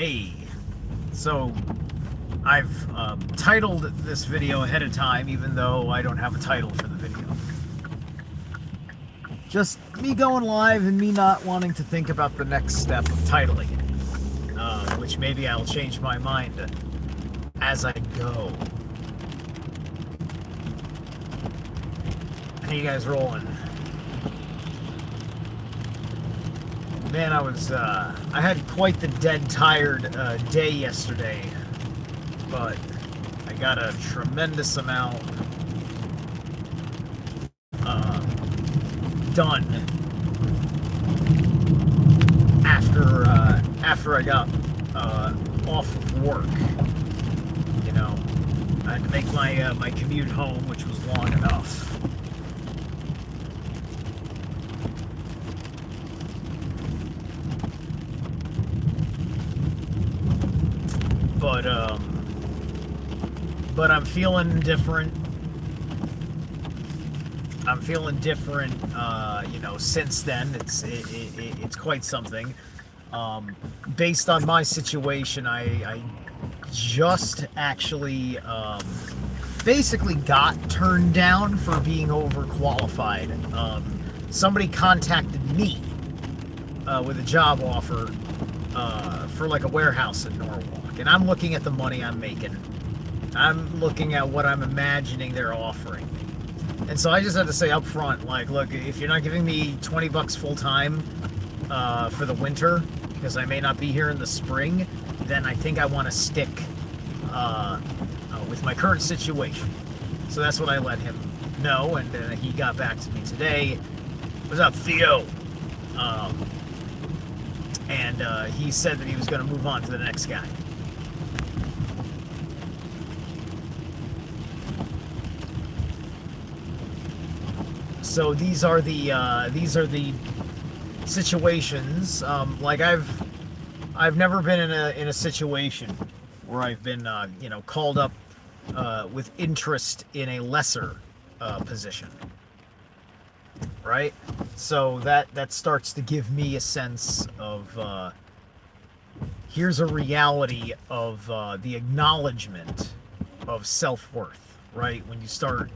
Hey, so I've titled this video ahead of time, even though I don't have a title for the video. Just me going live and me not wanting to think about the next step of titling it, which maybe I'll change my mind as I go. How you guys rolling? Man, I had quite the dead tired day yesterday, but I got a tremendous amount done after I got off of work. You know, I had to make my commute home, which was long enough. But I'm feeling different. I'm feeling different, since then. It's quite something. Based on my situation, I just actually basically got turned down for being overqualified. Somebody contacted me with a job offer for like a warehouse in Norwalk, and I'm looking at the money I'm making. I'm looking at what I'm imagining they're offering me. And so I just had to say up front, like, look, if you're not giving me $20 full time for the winter, because I may not be here in the spring, then I think I want to stick with my current situation. So that's what I let him know, and he got back to me today. What's up, Theo? And he said that he was going to move on to the next guy. So these are the situations. Like I've never been in a situation where I've been called up with interest in a lesser position, right? So that starts to give me a sense of here's a reality of the acknowledgement of self-worth, right? When you start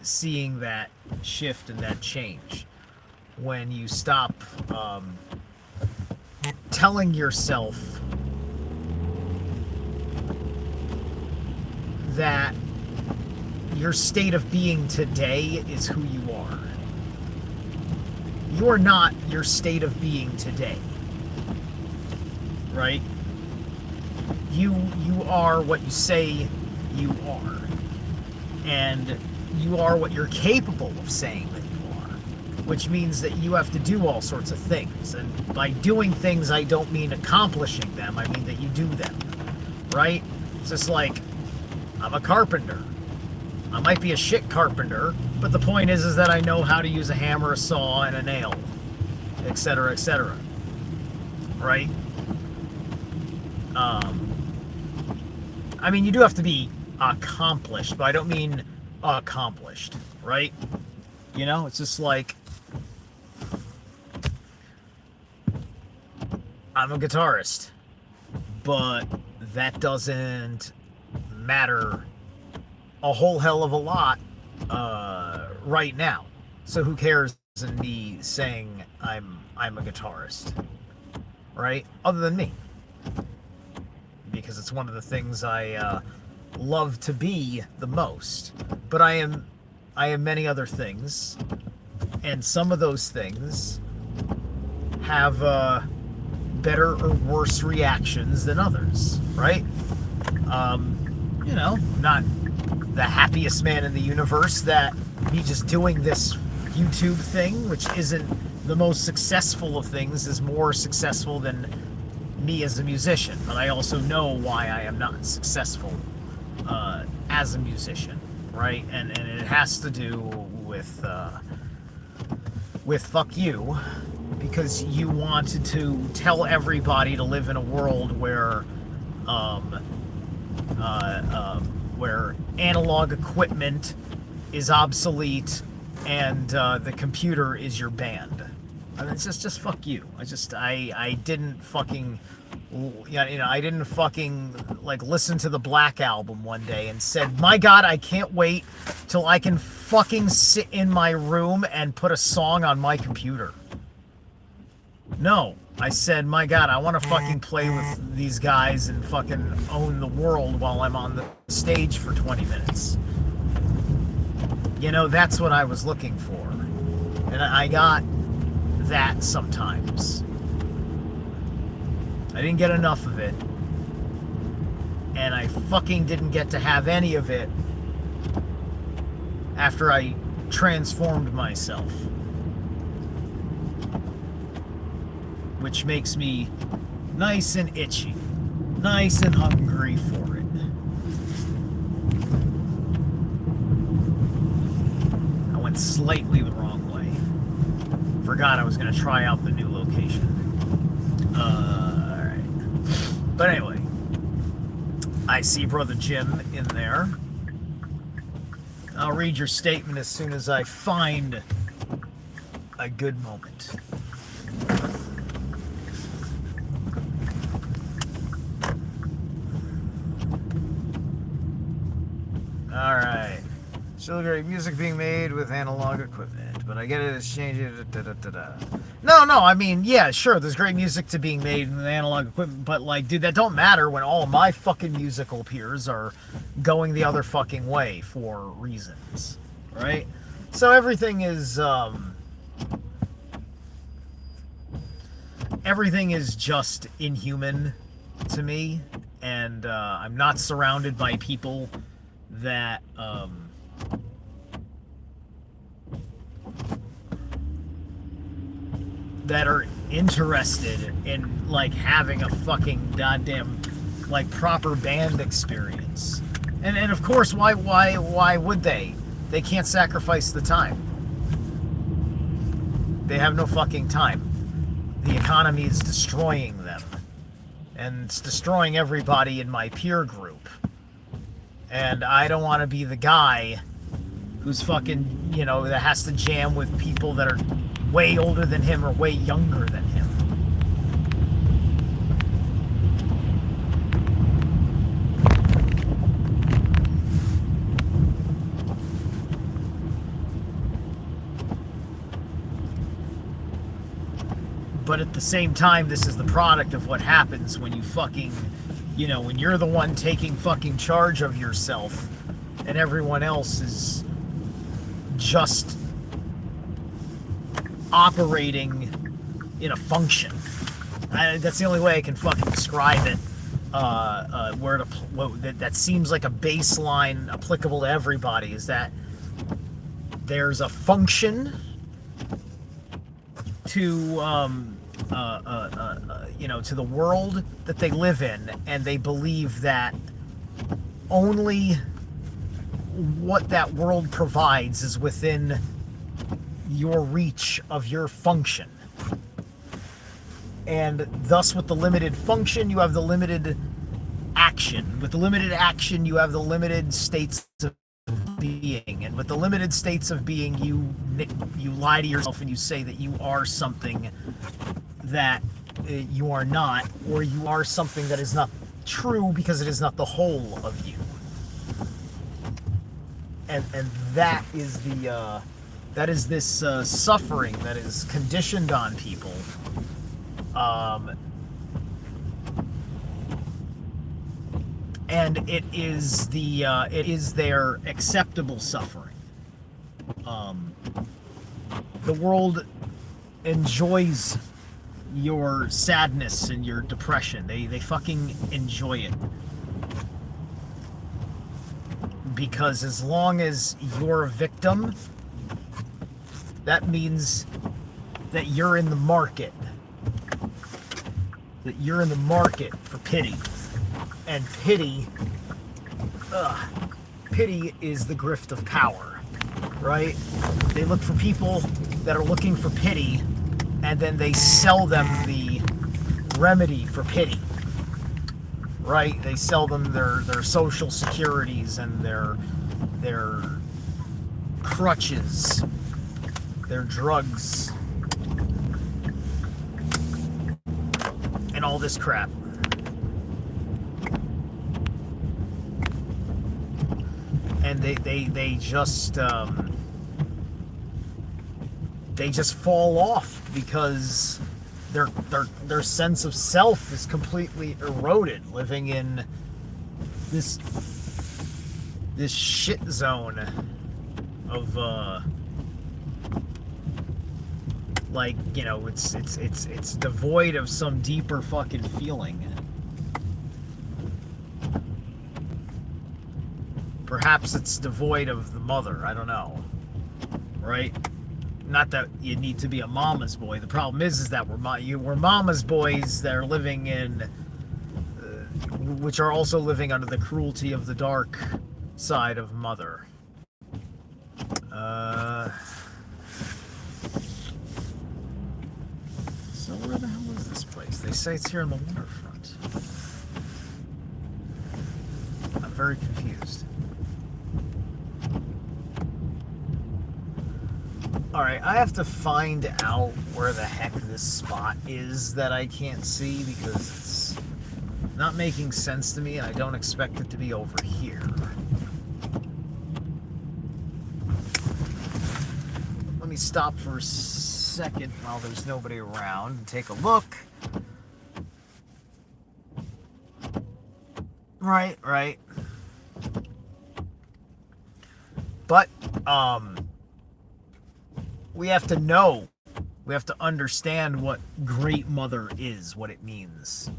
seeing that shift and that change, when you stop telling yourself that your state of being today is who you are. You're not your state of being today, right? You are what you say you are, and you are what you're capable of saying that you are, which means that you have to do all sorts of things. And by doing things, I don't mean accomplishing them, I mean that you do them, right? It's just like, I'm a carpenter. I might be a shit carpenter, but the point is that I know how to use a hammer, a saw, and a nail, etc., etc., right? I mean, you do have to be accomplished, but I don't mean accomplished, right? You know, it's just like, I'm a guitarist, but that doesn't matter a whole hell of a lot right now. So who cares in me saying I'm a guitarist, right? Other than me, because it's one of the things I love to be the most. But I am many other things, and some of those things have better or worse reactions than others, right? Not the happiest man in the universe that me just doing this YouTube thing, which isn't the most successful of things, is more successful than me as a musician. But I also know why I am not successful as a musician, right? And it has to do with fuck you, because you wanted to tell everybody to live in a world where where analog equipment is obsolete and the computer is your band. And it's just fuck you. I didn't fucking Yeah, I didn't fucking like listen to the Black Album one day and said, "My God, I can't wait till I can fucking sit in my room and put a song on my computer." No, I said, "My God, I want to fucking play with these guys and fucking own the world while I'm on the stage for 20 minutes." That's what I was looking for, and I got that sometimes. I didn't get enough of it, and I fucking didn't get to have any of it after I transformed myself, which makes me nice and itchy, nice and hungry for it. I went slightly the wrong way. Forgot I was going to try out the new location. But anyway, I see Brother Jim in there. I'll read your statement as soon as I find a good moment. Alright. Still great music being made with analog equipment, but I get it, it's changing. No, I mean, yeah, sure, there's great music to being made with analog equipment, but like, dude, that don't matter when all of my fucking musical peers are going the other fucking way for reasons, right? So everything is just inhuman to me, and I'm not surrounded by people that that are interested in like having a fucking goddamn like proper band experience. And of course, why would they? They can't sacrifice the time. They have no fucking time. The economy is destroying them, and it's destroying everybody in my peer group. And I don't want to be the guy who's fucking, that has to jam with people that are way older than him or way younger than him. But at the same time, this is the product of what happens when you fucking, when you're the one taking fucking charge of yourself and everyone else is just operating in a function. That's the only way I can fucking describe it. That seems like a baseline applicable to everybody, is that there's a function to to the world that they live in, and they believe that only what that world provides is within your reach of your function. And thus, with the limited function, you have the limited action. With the limited action, you have the limited states of being. And with the limited states of being, you lie to yourself and you say that you are something that you are not, or you are something that is not true because it is not the whole of you. And that is this suffering that is conditioned on people, and it is their acceptable suffering. The world enjoys your sadness and your depression. They fucking enjoy it. Because as long as you're a victim, that means that you're in the market. That you're in the market for pity. And pity is the grift of power, right? They look for people that are looking for pity, and then they sell them the remedy for pity. Right? They sell them their social securities and their crutches, their drugs, and all this crap. and they just fall off because their sense of self is completely eroded, living in this shit zone of like, you know, it's devoid of some deeper fucking feeling. Perhaps it's devoid of the mother, I don't know. Right? Not that you need to be a mama's boy. The problem is that we're mama's boys that are living in which are also living under the cruelty of the dark side of mother. So where the hell is this place? They say it's here on the waterfront. I'm very confused. Alright, I have to find out where the heck this spot is that I can't see, because it's not making sense to me, and I don't expect it to be over here. Let me stop for a second while there's nobody around and take a look. Right. But, we have to know, we have to understand what Great Mother is, what it means.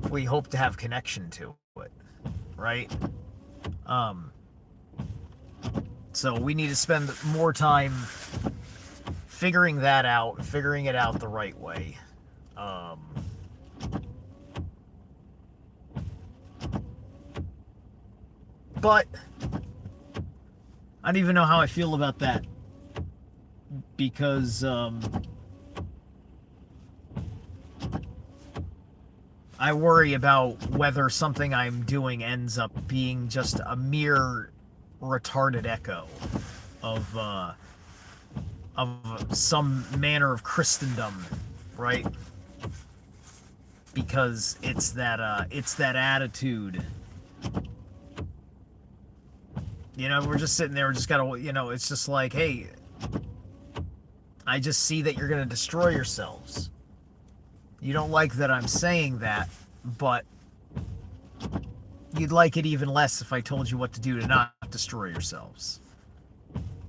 We hope to have connection to it, right? So we need to spend more time figuring that out, figuring it out the right way. But I don't even know how I feel about that, because I worry about whether something I'm doing ends up being just a mere retarded echo of some manner of Christendom, right? Because it's that attitude. You know, we're just sitting there, we just gotta, you know, it's just like, hey, I just see that you're gonna destroy yourselves. You don't like that I'm saying that, but you'd like it even less if I told you what to do to not destroy yourselves.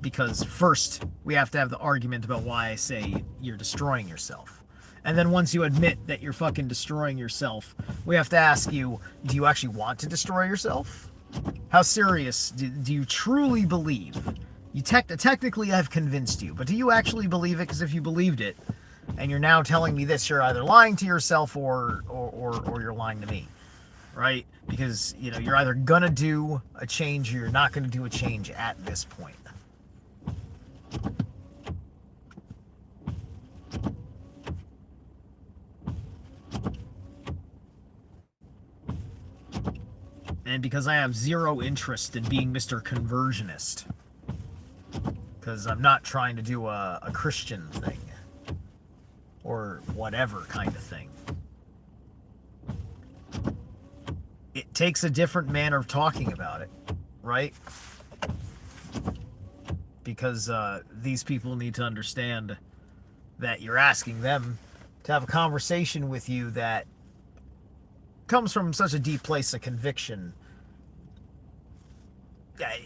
Because first, we have to have the argument about why I say you're destroying yourself. And then once you admit that you're fucking destroying yourself, we have to ask you, do you actually want to destroy yourself? How serious do you truly believe? You technically I've convinced you, but do you actually believe it? Because if you believed it, and you're now telling me this, you're either lying to yourself or you're lying to me, right? Because, you know, you're either gonna do a change or you're not gonna do a change at this point. And because I have zero interest in being Mr. Conversionist, because I'm not trying to do a Christian thing or whatever kind of thing. It takes a different manner of talking about it, right? Because these people need to understand that you're asking them to have a conversation with you that comes from such a deep place of conviction.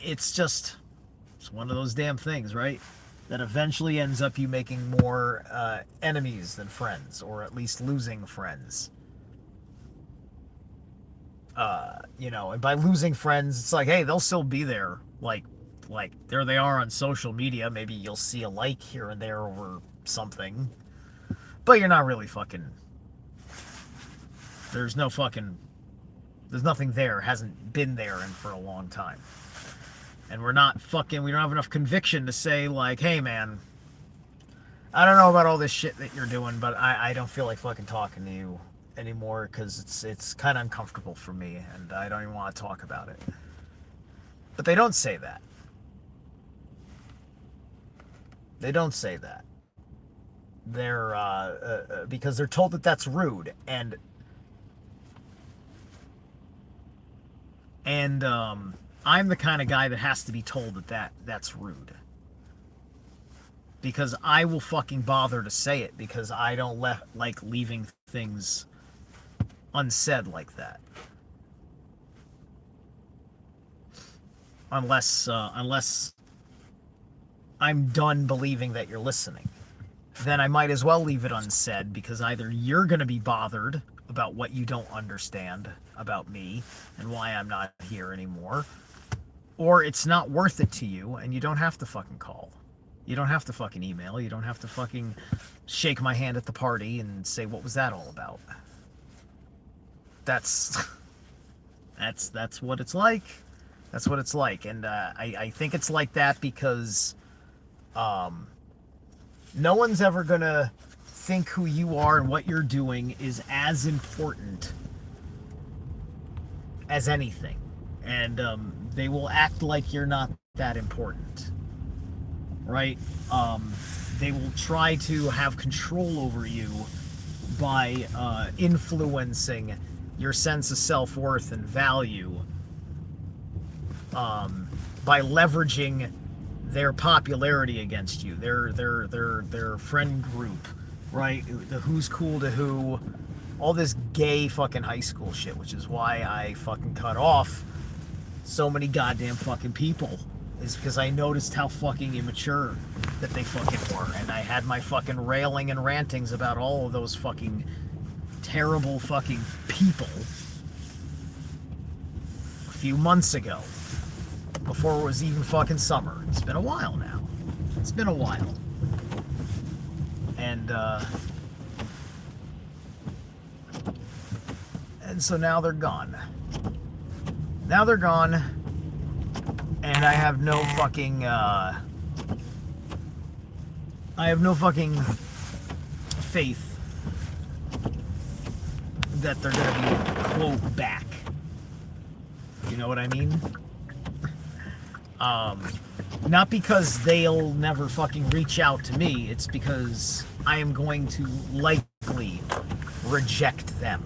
It's one of those damn things, right? That eventually ends up you making more enemies than friends, or at least losing friends. You know, and by losing friends, it's like, hey, they'll still be there. Like there they are on social media. Maybe you'll see a like here and there or something. But you're not really fucking... There's nothing there. Hasn't been there in for a long time. And we don't have enough conviction to say, like, hey, man, I don't know about all this shit that you're doing, but I don't feel like fucking talking to you anymore, because it's kind of uncomfortable for me, and I don't even want to talk about it. But they don't say that. They don't say that. They're, because they're told that that's rude, and I'm the kind of guy that has to be told that's rude. Because I will fucking bother to say it because I don't like leaving things unsaid like that. Unless I'm done believing that you're listening. Then I might as well leave it unsaid because either you're going to be bothered about what you don't understand about me and why I'm not here anymore, or it's not worth it to you and you don't have to fucking call. You don't have to fucking email. You don't have to fucking shake my hand at the party and say, what was that all about? That's what it's like. That's what it's like. And I think it's like that because no one's ever going to think who you are and what you're doing is as important as anything. And they will act like you're not that important. Right? They will try to have control over you by influencing your sense of self-worth and value, by leveraging their popularity against you, their friend group, right? The who's cool to who, all this gay fucking high school shit, which is why I fucking cut off so many goddamn fucking people. Is because I noticed how fucking immature that they fucking were. And I had my fucking railing and rantings about all of those fucking terrible fucking people a few months ago. Before it was even fucking summer. It's been a while now. It's been a while. And so now they're gone. Now they're gone. And I have no fucking, faith that they're gonna be, quote, back. You know what I mean? Not because they'll never fucking reach out to me, it's because I am going to likely reject them.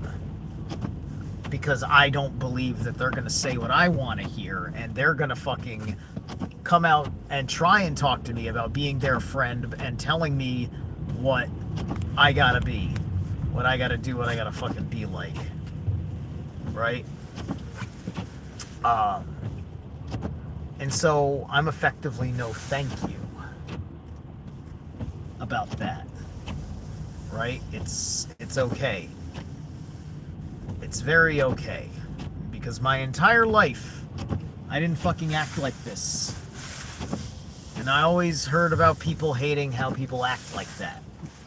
Because I don't believe that they're going to say what I want to hear, and they're going to fucking come out and try and talk to me about being their friend and telling me what I gotta be, what I gotta do, what I gotta fucking be like. Right? And so I'm effectively no thank you about that. Right? It's okay. It's very okay. Because my entire life, I didn't fucking act like this. And I always heard about people hating how people act like that.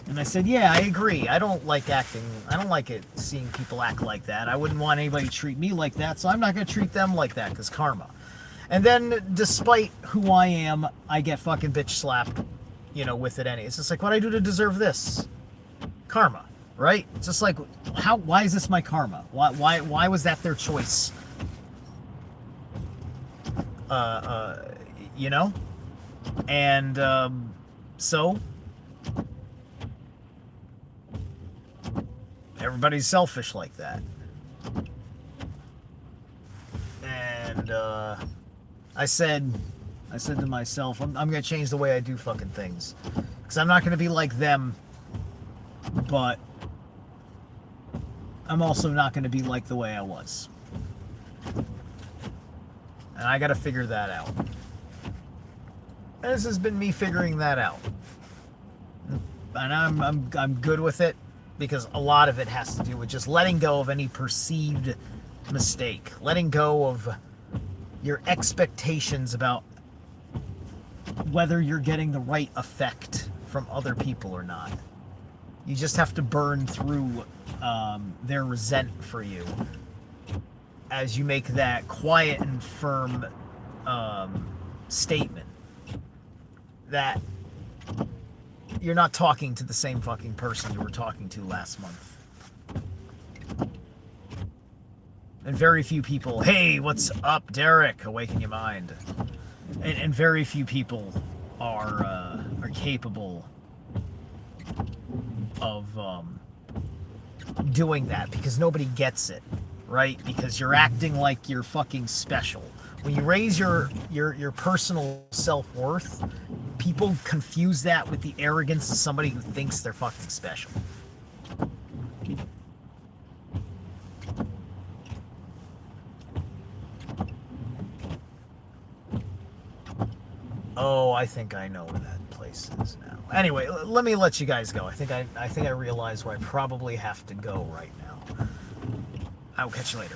And I said, yeah, I agree. I don't like it seeing people act like that. I wouldn't want anybody to treat me like that, so I'm not going to treat them like that, because karma. And then, despite who I am, I get fucking bitch slapped, with it anyway. It's just like, what'd I do to deserve this? Karma. Right? It's just like, why is this my karma? Why was that their choice? And, so, everybody's selfish like that. And, I said to myself, I'm going to change the way I do fucking things. Because I'm not going to be like them, but I'm also not going to be like the way I was. And I got to figure that out. And this has been me figuring that out. And I'm good with it, because a lot of it has to do with just letting go of any perceived mistake. Letting go of your expectations about whether you're getting the right effect from other people or not. You just have to burn through their resent for you as you make that quiet and firm statement that you're not talking to the same fucking person you were talking to last month. And very few people, hey, what's up, Derek? Awaken your mind. And very few people are capable of doing that, because nobody gets it, right? Because you're acting like you're fucking special, When you raise your personal self-worth, people confuse that with the arrogance of somebody who thinks they're fucking special. Oh, I think I know where that place is now. Anyway, let me let you guys go. I think I realize where I probably have to go right now. I'll catch you later.